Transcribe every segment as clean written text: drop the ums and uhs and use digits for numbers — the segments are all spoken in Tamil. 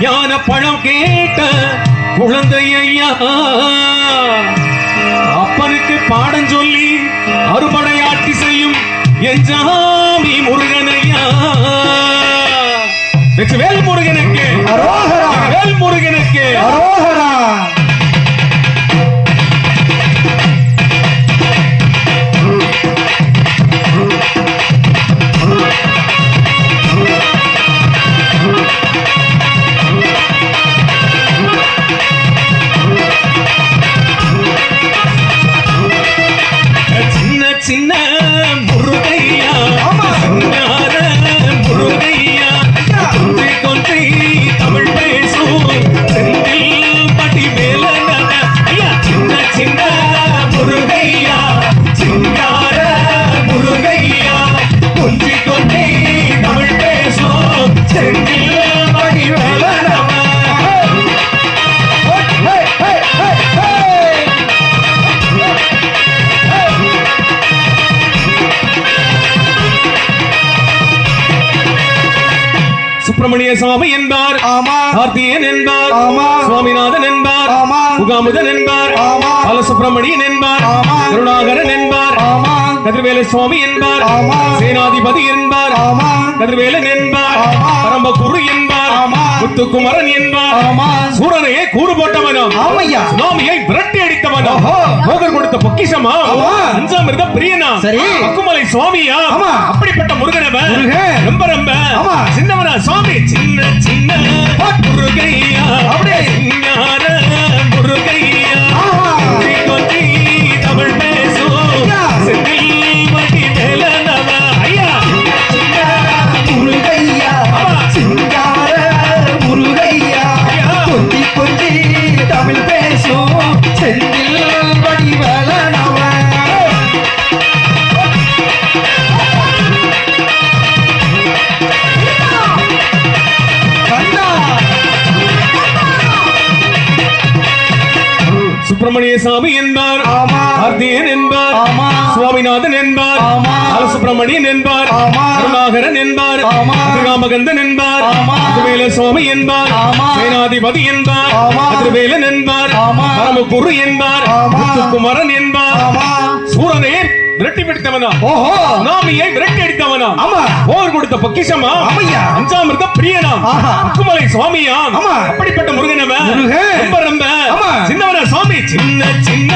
ஞான பழம் கேட்ட குழந்தை ஐயா, அப்பனுக்கு பாடம் சொல்லி அறுபடையாட்சி செய்யும் என் சாமி முருகனையா. வேல் முருகனுக்கு அரோகரா, வேல் முருகனுக்கு அரோகரா. சின்ன முருகையா, சிங்கார முருகையா, கொஞ்சி கொஞ்சி தமிழ் பேசும் செந்தில் பட்டி மேல ஐயா. சின்ன சின்ன முருகையா, சிங்கார முருகையா, கொஞ்சி கொஞ்சி தமிழ் பேசும் செந்தில் பட்டி மேல சுப்பிரமணிய சாமி என்பார், கார்த்தியன் என்பார், சுவாமிநாதன் என்பார், முகாமுதன் என்பார், பாலசுப்பிரமணியன் என்பார், கருணாகரன் என்பார், கதிர்வேல சுவாமி என்பார், சேனாதிபதி என்பார், கதிர்வேலன் என்பார், பரம்பகுரு என்பார், முத்துக்குமரன் என்பார், சூரனையே கூறு போட்டவனும் சுனாமியை விரட்டி அடித்தவனும் மோகர் கொடுத்த பொக்கிஷமா அஞ்சாமிருத பிரியனா அக்குமலை சுவாமியா. அப்படிப்பட்ட முருகனவன் ரொம்ப ரொம்ப சின்னவனா சுவாமி. சின்ன சின்ன முருகையா, சிங்கார முருகையா, கொஞ்சி தமிழ் பேசும் செந்தில் மடி மேலனவ ஐயா. சின்ன முருகையா, சிங்கார முருகையா, கொஞ்சி கொஞ்சி தமிழ் பேசும் செந்தில் மடி மேலனவ. சுப்பிரமணிய சாமி என்பார், கார்த்தியன் என்பார், சுவாமிநாதன் என்பார், பாலசுப்பிரமணியன் என்பார், கருணாகரன் என்பார், திருராமகந்தன் என்பார், திருவேல சுவாமி என்பார், சேனாதிபதி என்பார், திருவேலன் என்பார், பரமகுரு என்பார், முத்துக்குமரன் என்பார், சூரனே விரட்டி பிடித்தவனா, சுனாமியை விரட்டி அடித்தவனா, போர் கொடுத்த பொக்கிஷமா அஞ்சாமிருத பிரியனா அக்குமலை சுவாமியா. அப்படிப்பட்ட முருகனவன் ரொம்ப ரொம்ப சின்னவனா சுவாமி. சின்ன சின்ன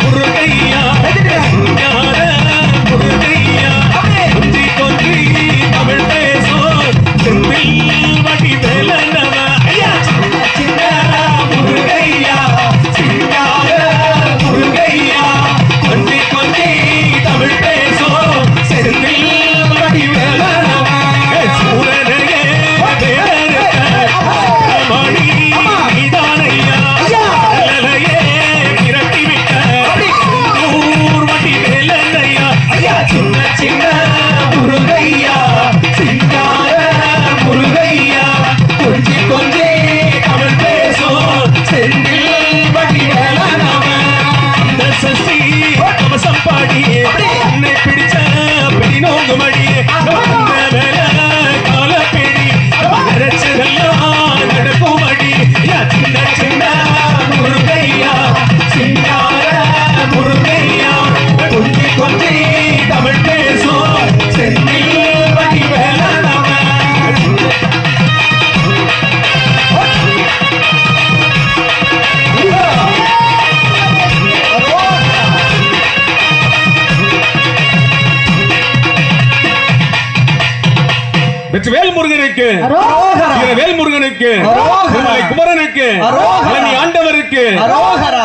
முருகையா, சிங்கார முருகையா, கொஞ்சி கொஞ்சி தமிழ் பேசும் செந்தில் மடி மேலனவ ஐயா. சின்ன முருகையா, சிங்கார முருகையா, கொஞ்சி கொஞ்சி தமிழ் பேசும் செந்தில் மடி மேலனவ. சூரனையே மணி நீதானையா, விரட்டி விட்ட ஊர் மடி மேலனையா ஐயா. சின்ன சின்ன முருகையா, சிங்கார முருகையா, கொஞ்சி கொஞ்சி தமிழ் பேசும் செந்தில் மடி மேலனவ. இந்த சஷ்டி கவசம் பாடி என்னை பிடிச்ச பிடி நோங்கு மடி கால பிடி நினைச்சதெல்லாம் நடக்கும் மடி. சின்ன சின்ன முருகையா, சிங்கார முருகையா, கொஞ்சி கொஞ்சி தமிழ் பேசும் செந்தில் மடி மேலனவ. வேல் முருகனுக்கு, வேல் முருகனுக்கு, குமரனுக்கு, ஆண்டவருக்கு அரோகரா.